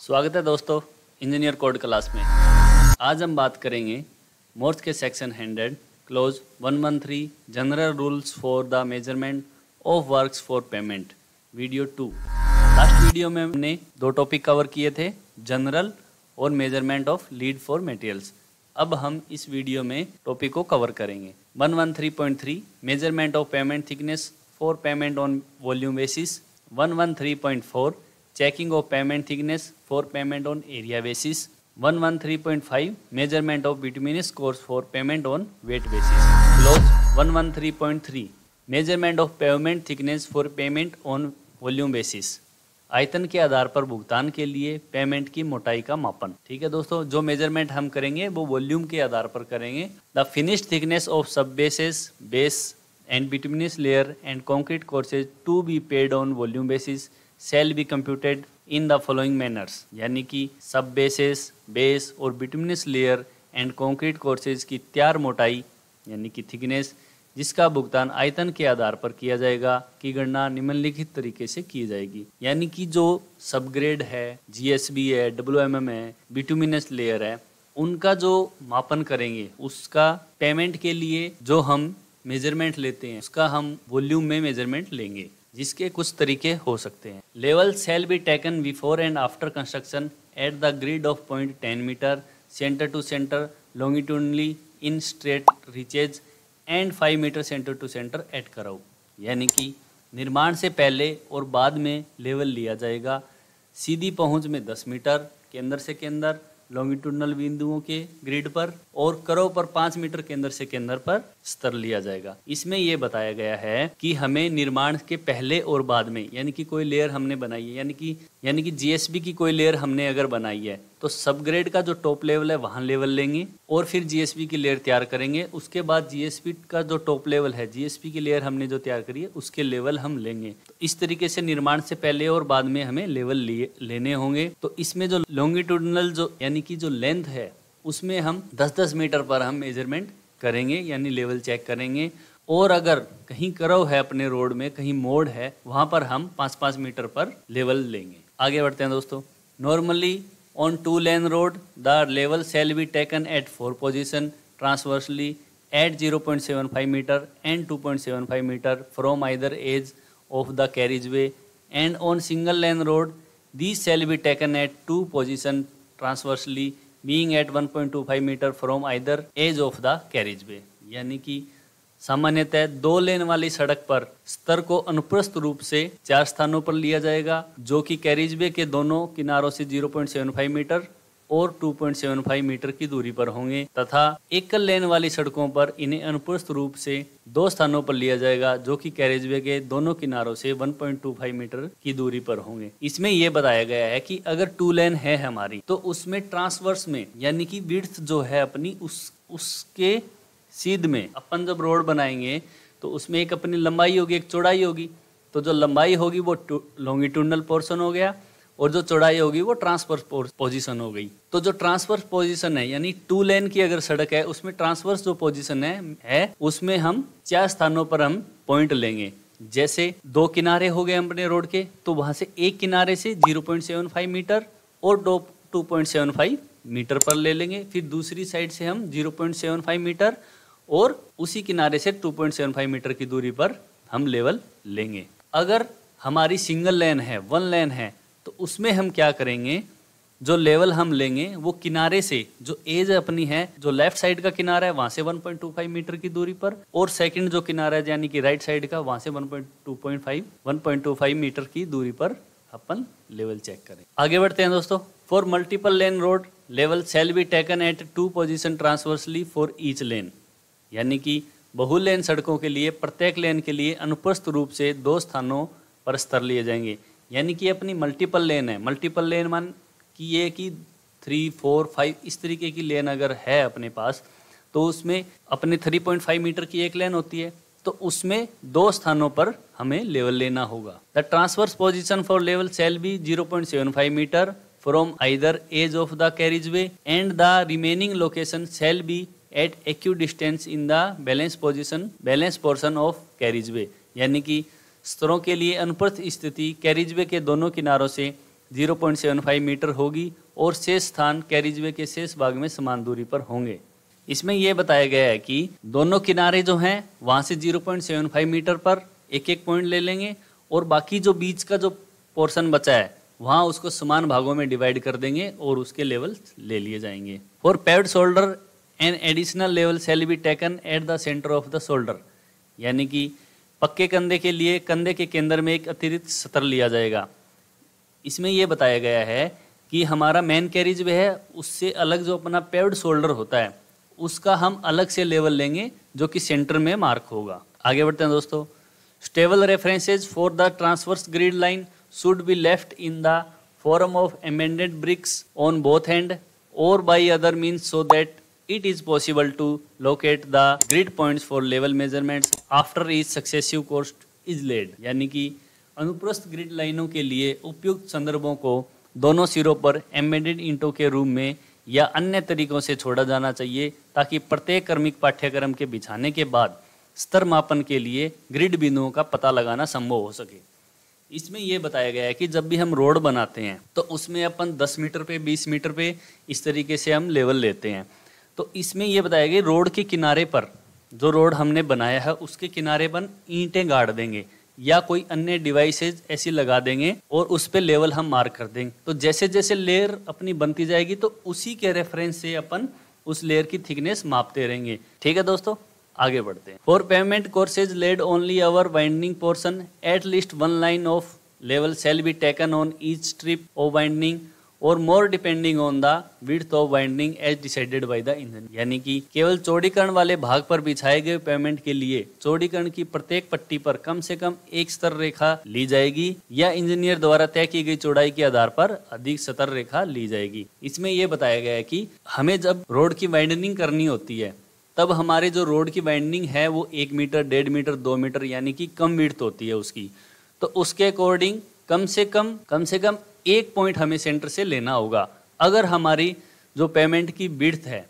स्वागत है दोस्तों इंजीनियर कोड क्लास में। आज हम बात करेंगे मोर्स के section 100 close 113 general rules for the measurement of works for payment video 2। Last video में हमने दो टॉपिक कवर किए थे, जनरल और measurement of lead for materials. अब हम इस वीडियो में टॉपिक को कवर करेंगे 113.3 measurement of payment thickness for payment on volume basis, 113.4 checking of payment thickness for payment on area basis, 113.5 measurement of bituminous course for payment on weight basis, clause 113.3 measurement of pavement thickness for payment on volume basis, आयतन के आधार पर भुगतान के लिए payment की मोटाई का मापन। ठीक है दोस्तों, जो मेजरमेंट हम करेंगे वो वॉल्यूम के आधार पर करेंगे। The finished thickness of sub bases base and bituminous layer and concrete courses to be paid on volume basis shall be computed in the following manners, यानी कि सब बेसेस बेस और bituminous layer and concrete courses की तैयार मोटाई यानी कि thickness जिसका भुगतान आयतन के आधार पर किया जाएगा की गणना निम्नलिखित तरीके से की जाएगी। यानी कि जो सबग्रेड है, जीएसबी है, डब्ल्यूएमएम है, बिटुमिनस लेयर है, उनका जो मापन करेंगे उसका पेमेंट के लिए जो हम मेजरमेंट लेते हैं उसका हम वॉल्यूम में मेजरमेंट लेंगे, जिसके कुछ तरीके हो सकते हैं। Level shall be taken before and after construction at the grid of point 10 metre centre to centre longitudinally in straight reaches and 5 metre centre to centre at curve. यानी कि निर्माण से पहले और बाद में लेवल लिया जाएगा। सीधी पहुंच में 10 मीटर केंद्र से केंद्र लॉन्गिट्यूडनल बिंदुओं के ग्रिड पर और करव पर 5 मीटर केंद्र से केंद्र पर स्तर लिया जाएगा। इसमें यह बताया गया है कि हमें निर्माण के पहले और बाद में, यानी कि कोई लेयर हमने बनाई है, यानी कि जीएसबी की कोई लेयर हमने अगर बनाई है तो सब ग्रेड का जो टॉप लेवल है वहां लेवल लेंगे और फिर जीएसबी की लेयर तैयार करेंगे। उसके बाद जीएसबी का जो टॉप लेवल है, जीएसबी की लेयर हमने जो तैयार करी है उसके लेवल हम लेंगे। तो इस तरीके से निर्माण से पहले और बाद में हमें लेवल लेने होंगे। तो इसमें जो लॉन्गिट्यूडनल जो यानी कि जो लेंथ है उसमें हम 10-10 मीटर पर हम मेजरमेंट करेंगे, यानी लेवल चेक करेंगे। और अगर कहीं करव है अपने रोड में, कहीं मोड़ है, वहां पर हम 5-5 मीटर पर लेवल लेंगे। आगे बढ़ते हैं दोस्तों। Normally on 2-lane road, the level shall be taken at 4 position transversely at 0.75 meter and 2.75 meter from either edge of the carriageway, and on single lane road, these shall be taken at 2 position transversely being at 1.25 meter from either edge of the carriageway। यानी कि सामान्यतः 2 लेन वाली सड़क पर स्तर को अनुप्रस्थ रूप से 4 स्थानों पर लिया जाएगा, जो कि कैरिजवे के दोनों किनारों से 0.75 मीटर और 2.75 मीटर की दूरी पर होंगे, तथा एकल लेन वाली सड़कों पर इन्हें अनुप्रस्थ रूप से 2 स्थानों पर लिया जाएगा, जो कि कैरिजवे के दोनों किनारों से 1.25 मीटर की दूरी पर होंगे। इसमें यह बताया गया है कि अगर 2 लेन है हमारी तो उसमें ट्रांसवर्स में यानी कि विड्थ जो है अपनी उसके सीध में अपन जब रोड बनाएंगे तो उसमें एक अपनी लंबाई होगी, एक चौड़ाई होगी। तो जो लंबाई होगी वो लॉन्गिट्यूडनल पोर्शन हो गया और जो चौड़ाई होगी वो ट्रांसवर्स पोजीशन हो गई। तो जो ट्रांसवर्स पोजीशन है यानी 2 लेन की अगर सड़क है उसमें ट्रांसवर्स जो पोजीशन है उसमें हम 4 स्थानों पर हम पॉइंट लेंगे। जैसे 2 किनारे हो गए अपने रोड के, तो वहां से एक किनारे से 0.75 मीटर और 2.75 मीटर पर ले लेंगे। फिर दूसरी साइड से हम 0.75 मीटर और उसी किनारे से 2.75 मीटर की दूरी पर हम लेवल लेंगे। अगर हमारी सिंगल लेन है, 1 लेन है, तो उसमें हम क्या करेंगे, जो लेवल हम लेंगे वो किनारे से जो एज अपनी है, जो लेफ्ट साइड का किनारा है वहां से 1.25 मीटर की दूरी पर और सेकंड जो किनारा है यानी कि राइट साइड का वहां से 1.25 मीटर की दूरी पर अपन लेवल चेक करें। आगे बढ़ते हैं दोस्तों। For multiple lane road level shall be taken at 2 position transversely for each lane. यानी कि बहुलेन सड़कों के लिए प्रत्येक लेन के लिए अनुप्रस्थ रूप से 2 स्थानों पर स्तर लिए जाएंगे। यानी कि अपनी मल्टीपल लेन है, मल्टीपल लेन मान कि ये कि 3, 4, 5 इस तरीके की लेन अगर है अपने पास, तो उसमें अपने 3.5 मीटर की एक लेन होती है, तो उसमें 2 स्थानों पर हमें लेवल लेना होगा। The transverse position for level shall be 0.75 metre from either edge of the carriageway and the remaining location shall be at equidistance in the balance portion of carriageway. यानी कि स्तरों के लिए अनुप्रस्थ स्थिति कैरिजवे के दोनों किनारों से 0.75 मीटर होगी और शेष स्थान कैरिजवे के शेष भाग में समान दूरी पर होंगे। इसमें यह बताया गया है कि दोनों किनारे जो हैं वहाँ से 0.75 मीटर पर एक एक पॉइंट ले लेंगे और बाकी जो बीच का जो पोर्शन बचा है वहाँ उसको समान भागों में डिवाइड कर देंगे और उसके लेवल ले लिए जाएंगे। For paved shoulder an additional level shall be taken at the centre of the shoulder, यानी कि पक्के कंधे के लिए कंधे के केंद्र में एक अतिरिक्त सतर लिया जाएगा। इसमें यह बताया गया है कि हमारा मेन कैरिज वे है उससे अलग जो अपना पेव्ड शोल्डर होता है उसका हम अलग से लेवल लेंगे जो कि सेंटर में मार्क होगा। आगे बढ़ते हैं दोस्तों। Stable references for the transverse grid line should be left in the form of amended bricks on both end or by other means so that it is possible to locate the grid points for level measurements after each successive course is laid, यानी कि अनुप्रस्थ grid लाइनों के लिए उपयुक्त संदर्भों को दोनों सिरों पर एम्बेडेड ईंटों के रूप में या अन्य तरीकों से छोड़ा जाना चाहिए ताकि प्रत्येक क्रमिक पाठ्यक्रम के बिछाने के बाद स्तर मापन के लिए ग्रिड बिंदुओं का पता लगाना संभव हो सके। इसमें यह बताया गया है कि जब भी हम रोड बनाते हैं तो उसमें अपन 10 मीटर पे 20 मीटर पे इस तरीके से हम लेवल लेते हैं। तो इसमें यह बताया गया रोड के किनारे पर जो रोड हमने बनाया है उसके किनारे पर ईंटें गाड़ देंगे या कोई अन्य डिवाइसेज ऐसी लगा देंगे और उस पे लेवल हम मार्क कर देंगे। तो जैसे जैसे लेयर अपनी बनती जाएगी तो उसी के रेफरेंस से अपन उस लेयर की थिकनेस मापते रहेंगे। ठीक है दोस्तों, आगे बढ़ते हैं। For pavement courses laid only over winding portion at least one line of level shall be taken on each strip of winding or more depending on the width of winding as decided by the engineer, यानी कि केवल चौड़ीकरण वाले भाग पर बिछाए गए pavement के लिए चौड़ीकरण की प्रत्येक पट्टी पर कम से कम एक स्तर रेखा ली जाएगी या इंजीनियर द्वारा तय की गई चौड़ाई के आधार पर अधिक स्तर रेखा ली जाएगी। इसमें यह बताया गया है कि हमें जब रोड की वाइंडनिंग करनी होती है तब हमारे जो रोड की वाइंडनिंग है वो 1 मीटर 1.5 मीटर 2 मीटर यानी कि कम विड्थ होती है उसकी, तो उसके अकॉर्डिंग कम से कम एक पॉइंट हमें सेंटर से लेना होगा। अगर हमारी जो पेमेंट की विड्थ है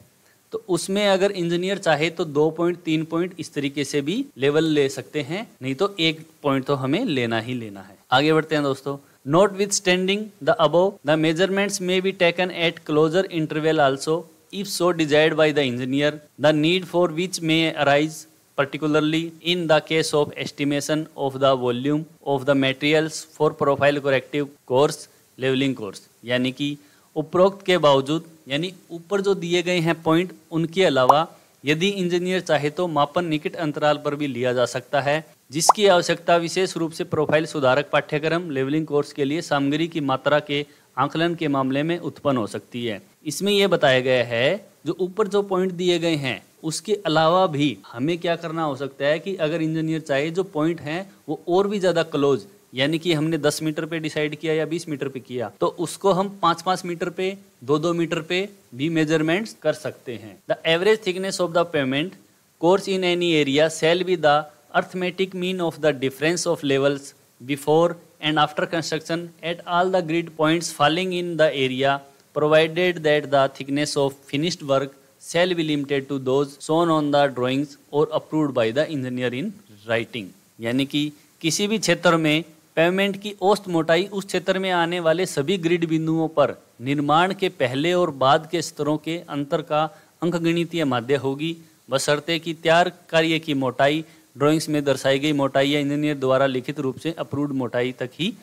तो उसमें अगर इंजीनियर चाहे तो 2 पॉइंट 3 पॉइंट इस तरीके से भी लेवल ले सकते हैं, नहीं तो 1 पॉइंट तो हमें लेना ही लेना है। आगे बढ़ते हैं दोस्तों। Notwithstanding the above the measurements may be taken at closer interval also if so desired by the engineer, the need for which may arise particularly in the case of estimation of the volume of the materials for profile corrective course leveling course, यानी कि उपरोक्त के बावजूद यानी ऊपर जो दिए गए हैं पॉइंट उनके अलावा यदि इंजीनियर चाहे तो मापन निकट अंतराल पर भी लिया जा सकता है, जिसकी आवश्यकता विशेष रूप से प्रोफाइल सुधारक पाठ्यक्रम लेवलिंग कोर्स के लिए सामग्री की मात्रा के आंकलन के मामले में उत्पन्न हो सकती है। इसमें यह बताया गया है जो ऊपर जो पॉइंट दिए गए हैं उसके अलावा भी हमें क्या करना हो सकता है कि अगर इंजीनियर चाहे जो पॉइंट हैं वो और भी ज़्यादा क्लोज, यानी कि हमने 10 मीटर पे डिसाइड किया या 20 मीटर पे किया तो उसको हम 5-5 मीटर पे 2-2 मीटर पे भी मेजरमेंट्स कर सकते हैं। The average thickness of the pavement course in any area shall be the arithmetic mean of the difference of levels before and after construction at all the grid points falling in the area, provided that the thickness of finished work shall be limited to those shown on the drawings or approved by the engineer in writing, यानी कि किसी भी क्षेत्र में pavement की औसत मोटाई उस क्षेत्र में आने वाले सभी ग्रिड बिंदुओं पर निर्माण के पहले और बाद के स्तरों के अंतर का अंकगणितीय माध्य होगी, बशर्ते कि तैयार कार्य की मोटाई ड्राइंग्स में दर्शाई गई मोटाई या इंजीनियर द्वारा लिखित रूप से अप्रूव्ड मोटाई तक ही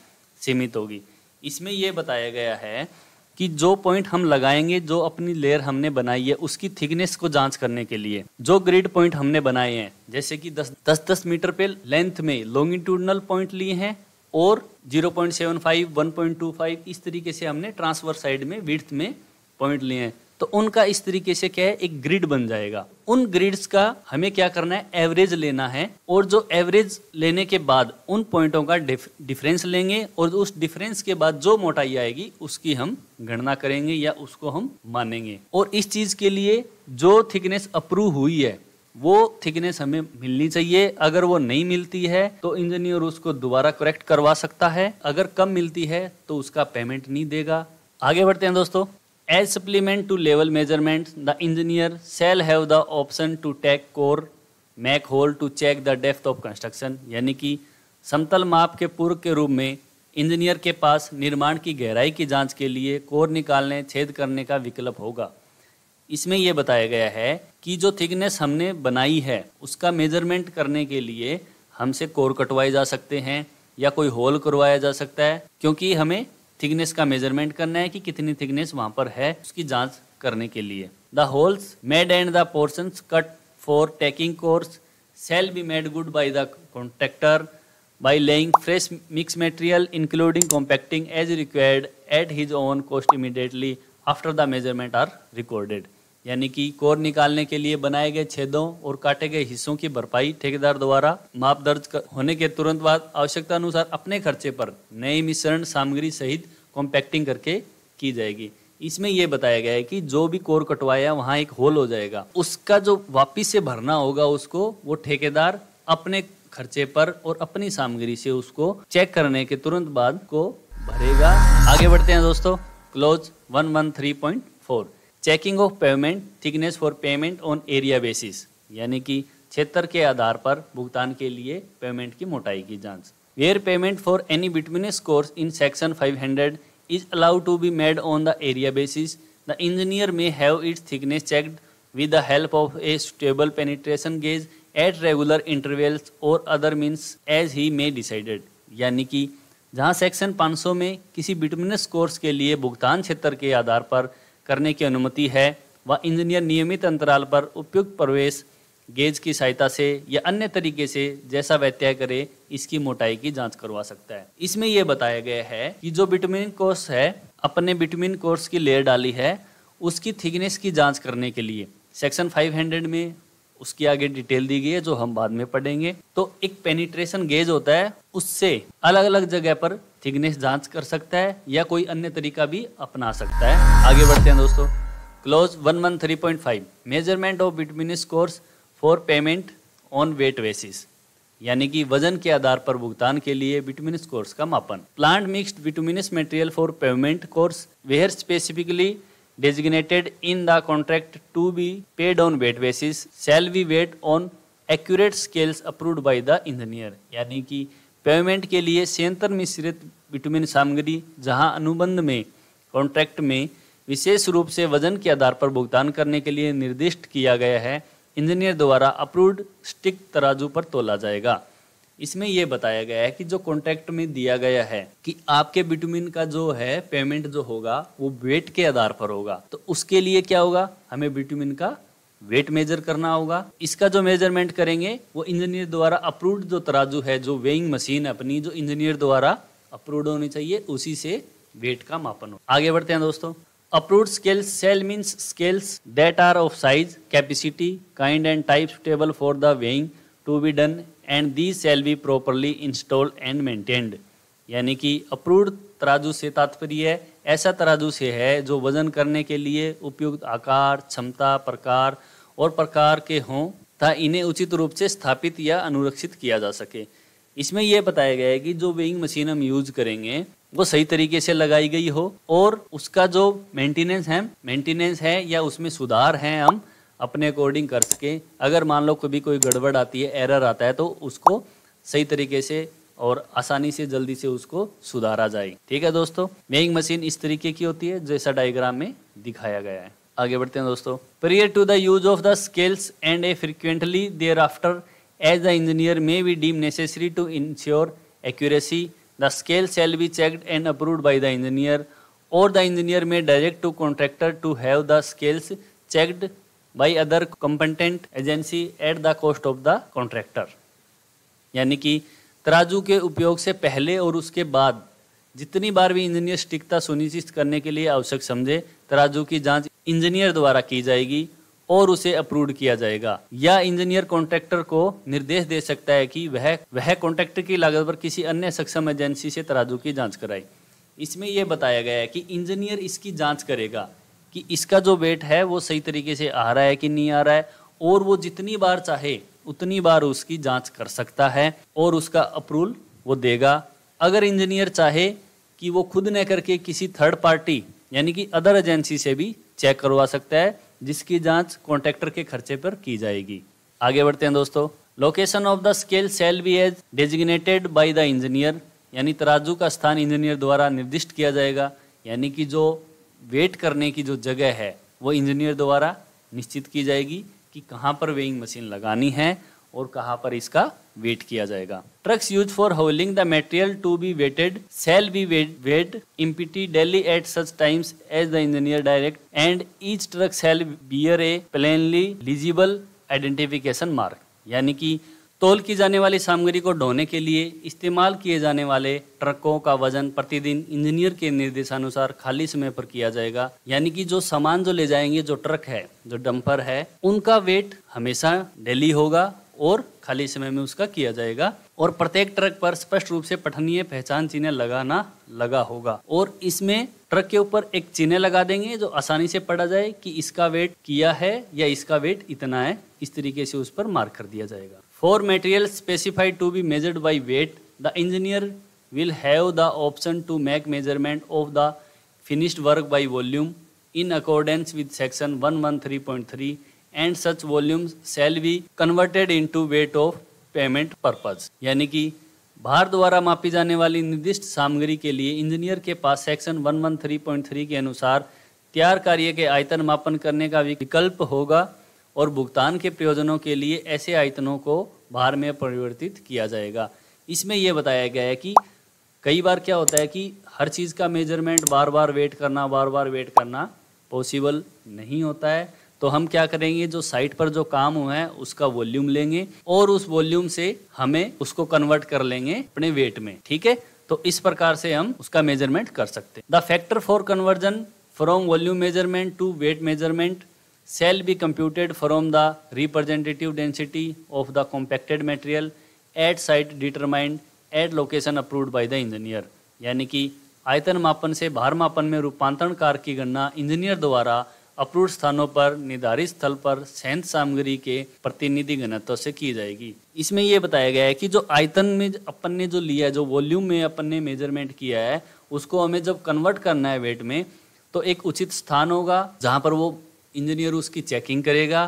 सीमित होगी। इसमें यह बताया गया है कि जो पॉइंट हम लगाएंगे, जो अपनी लेयर हमने बनाई है उसकी थिकनेस को जांच करने के लिए जो ग्रिड पॉइंट हमने बनाए हैं, जैसे कि 10-10 मीटर पे लेंथ में लॉन्गिट्यूडनल पॉइंट लिए हैं और 0.75, 1.25 इस तरीके से हमने ट्रांसवर्स साइड में विड्थ में पॉइंट लिए हैं, तो उनका इस तरीके से क्या है एक ग्रिड बन जाएगा। उन ग्रिड्स का हमें क्या करना है एवरेज लेना है और जो एवरेज लेने के बाद उन पॉइंटों का डिफरेंस लेंगे और उस डिफरेंस के बाद जो मोटाई आएगी उसकी हम गणना करेंगे या उसको हम मानेंगे। और इस चीज के लिए जो थिकनेस अप्रूव हुई है वो थिकनेस हमें मिलनी चाहिए। अगर वो नहीं मिलती है तो इंजीनियर उसको दोबारा करेक्ट करवा सकता है, अगर कम मिलती है तो उसका पेमेंट नहीं देगा। आगे बढ़ते हैं दोस्तों। As supplement to level measurements, the engineer shall have the option to take core, make hole to check the depth of construction, यानी कि समतल माप के पूर्व के रूप में इंजीनियर के पास निर्माण की गहराई की जांच के लिए कोर निकालने छेद करने का विकल्प होगा। इसमें यह बताया गया है कि जो थिकनेस हमने बनाई है उसका मेजरमेंट करने के लिए हमसे कोर कटवाए जा सकते हैं या कोई होल करवाया जा सकता है, क्योंकि हमें थिकनेस का मेजरमेंट करना है कि कितनी थिकनेस वहाँ पर है उसकी जांच करने के लिए। The holes made and the portions cut for taking course shall be made good by the contractor by laying fresh mix material including compacting as required at his own cost immediately after the measurement are recorded। यानी कि core निकालने के लिए बनाए गए छेदों और काटे गए हिस्सों की भरपाई ठेकेदार द्वारा माप दर्ज होने के तुरंत बाद आवश्यकता अनुसार अपने खर्चे पर नई मिश्रण सामग्री सहित कॉम्पैक्टिंग करके की जाएगी। इसमें यह बताया गया है कि जो भी कोर कटवाया वहाँ एक होल हो जाएगा, उसका जो वापिस से भरना होगा उसको वो ठेकेदार अपने खर्चे पर और अपनी सामग्री से उसको चेक करने के तुरंत बाद को भरेगा। आगे बढ़ते हैं दोस्तों, close 113.4 checking of payment thickness for payment on area basis, यानी कि क्षेत्र के आधार पर भुगतान के लिए पेमेंट की मोटाई की जांच। Where payment for any bituminous course in section 500 is allowed to be made on the area basis, the engineer may have its thickness checked with the help of a suitable penetration gauge at regular intervals or other means as he may decided। यानी कि जहाँ section 500 में किसी bituminous course के लिए भुगतान क्षेत्र के आधार पर करने की अनुमति है, वह इंजीनियर नियमित अंतराल पर उपयुक्त प्रवेश गेज की सहायता से या अन्य तरीके से जैसा वह तय करे इसकी मोटाई की जांच करवा सकता है। इसमें यह बताया गया है कि जो बिटुमिन कोर्स है, अपने बिटुमिन कोर्स की लेयर डाली है, उसकी थिकनेस की जांच करने के लिए सेक्शन 500 में उसकी आगे डिटेल दी गई है जो हम बाद में पढ़ेंगे। तो एक पेनिट्रेशन गेज होता है, उससे अलग अलग जगह पर थिकनेस जांच कर सकता है या कोई अन्य तरीका भी अपना सकता है। आगे बढ़ते हैं दोस्तों, clause 113.5 measurement of bituminous course for payment on weight basis, यानी कि वजन के आधार पर भुगतान के लिए बिटुमिनस कोर्स का मापन। Plant mixed bituminous material for payment course where specifically designated in the contract to be paid on weight basis shall be weighed on accurate scales approved by the engineer, यानी कि payment के लिए संयंत्र मिश्रित bitumen सामग्री जहां अनुबंध में कॉन्ट्रैक्ट में विशेष रूप से वजन के आधार पर भुगतान करने के लिए निर्दिष्ट किया गया है, इंजीनियर द्वारा अप्रूव्ड स्टिक तराजू पर तोला जाएगा। इसमें यह बताया गया है कि जो कॉन्ट्रैक्ट में दिया गया है कि आपके बिटुमिन का जो है पेमेंट जो होगा वो वेट के आधार पर होगा, तो उसके लिए क्या होगा, हमें बिटुमिन का वेट मेजर करना होगा। इसका जो मेजरमेंट करेंगे वो इंजीनियर द्वारा अप्रूव्ड जो तराजू है, जो वेइंग मशीन अपनी जो इंजीनियर द्वारा अप्रूव्ड होनी चाहिए, उसी से वेट का मापन हो। आगे बढ़ते हैं दोस्तों, approved scales shall means scales that are of size, capacity, kind and type suitable for the weighing to be done and these shall be properly installed and maintained। यानी कि अप्रूव्ड तराजू से तात्पर्य है ऐसा तराजू से है जो वजन करने के लिए उपयुक्त आकार, क्षमता, प्रकार और प्रकार के हों तथा इन्हें उचित रूप से स्थापित या अनुरक्षित किया जा सके। इसमें यह बताया गया है कि जो वेइंग मशीन हम यूज करेंगे वो सही तरीके से लगाई गई हो और उसका जो मेंटेनेंस है या उसमें सुधार है हम अपने अकॉर्डिंग कर सके। अगर मान लो कभी कोई गड़बड़ आती है, एरर आता है, तो उसको सही तरीके से और आसानी से जल्दी से उसको सुधारा जाए। ठीक है दोस्तों, वेइंग मशीन इस तरीके की होती है जैसा डायग्राम में दिखाया गया है। आगे बढ़ते हैं दोस्तों, prior to the use of the scales and a frequently thereafter as the engineer may be deemed necessary to ensure accuracy, the scale shall be checked and approved by the engineer or the engineer may direct to contractor to have the scales checked by other competent agency at the cost of the contractor। यानी कि तराजू के उपयोग से पहले और उसके बाद जितनी बार भी इंजीनियर सटीकता सुनिश्चित करने के लिए आवश्यक समझे, तराजू की जांच इंजीनियर द्वारा की जाएगी और उसे अप्रूव किया जाएगा, या इंजीनियर कॉन्ट्रैक्टर को निर्देश दे सकता है कि वह कॉन्ट्रैक्टर की लागत पर किसी अन्य सक्षम एजेंसी से तराजू की जांच कराए। इसमें यह बताया गया है कि इंजीनियर इसकी जांच करेगा कि इसका जो वेट है वो सही तरीके से आ रहा है कि नहीं आ रहा है, और वो जितनी बार चाहे उतनी बार उसकी जांच कर सकता है और उसका अप्रूवल वो देगा। अगर इंजीनियर चाहे कि वो खुद न करके किसी थर्ड पार्टी यानी कि अदर एजेंसी से भी चेक करवा सकता है, जिसकी जांच कॉन्ट्रैक्टर के खर्चे पर की जाएगी। आगे बढ़ते हैं दोस्तों, location of the scale shall be as designated by the engineer, यानी तराजू का स्थान इंजीनियर द्वारा निर्दिष्ट किया जाएगा, यानी कि जो वेट करने की जो जगह है वो इंजीनियर द्वारा निश्चित की जाएगी कि कहाँ पर वेइंग मशीन लगानी है और कहाँ पर इसका वेट किया जाएगा। Trucks used for hauling the material to be weighed shall be weighed empty daily at such times as the engineer direct and each truck shall bear a plainly legible identification mark, यानी कि तौल की जाने वाली सामग्री को ढोने के लिए इस्तेमाल किए जाने वाले ट्रकों का वजन प्रतिदिन इंजीनियर के निर्देशानुसार खाली समय पर किया जाएगा, यानी कि जो सामान जो ले जाएंगे, जो ट्रक है, जो डंपर है, उनका वेट हमेशा डेली होगा और खाली समय में उसका किया जाएगा। और प्रत्येक ट्रक पर स्पष्ट रूप से पठनीय पहचान चिन्ह लगाना लगा होगा और इसमें ट्रक के ऊपर एक चिन्ह लगा देंगे जो आसानी से पढ़ा जाए कि इसका वेट किया है या इसका वेट इतना है, इस तरीके से उस पर मार्क कर दिया जाएगा। For materials specified to be measured by weight, the engineer will have the option to make measurement of the finished work by volume in accordance with section 113.3 and such volumes shall be converted into weight of payment purpose, यानी कि भार द्वारा मापी जाने वाली निर्दिष्ट सामग्री के लिए इंजीनियर के पास सेक्शन 113.3 के अनुसार तैयार कार्य के आयतन मापन करने का विकल्प होगा और भुगतान के प्रयोजनों के लिए ऐसे आयतनों को भार में परिवर्तित किया जाएगा। इसमें यह बताया गया है कि कई बार क्या होता है कि हर चीज़ का मेजरमेंट बार बार वेट करना पॉसिबल नहीं होता है, तो हम क्या करेंगे, जो साइट पर जो काम हुआ है उसका वॉल्यूम लेंगे और उस वॉल्यूम से हमें उसको कन्वर्ट कर लेंगे अपने वेट में। ठीक है, तो इस प्रकार से हम उसका मेजरमेंट कर सकते हैं। The factor for conversion from volume measurement to weight measurement shall be computed from the representative density of the compacted material at site determined at location approved by the engineer, यानी कि आयतन मापन से भार मापन में रूपांतरण कार्य की गणना इंजीनियर द्वारा अप्रूव्ड स्थानों पर निर्धारित स्थल पर संयंत्र सामग्री के प्रतिनिधि घनत्व से की जाएगी। इसमें यह बताया गया है कि जो आयतन में अपन ने जो लिया है, जो वॉल्यूम में अपन ने मेजरमेंट किया है, उसको हमें जब कन्वर्ट करना है वेट में, तो एक उचित स्थान होगा जहाँ पर वो इंजीनियर उसकी चेकिंग करेगा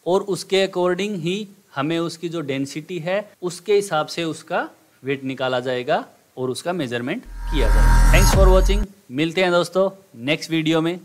और उसके अकॉर्डिंग ही हमें उसकी जो डेंसिटी है उसके हिसाब से उसका वेट निकाला जाएगा और उसका मेजरमेंट किया जाएगा। Thanks for watching. मिलते हैं दोस्तों नेक्स्ट वीडियो में।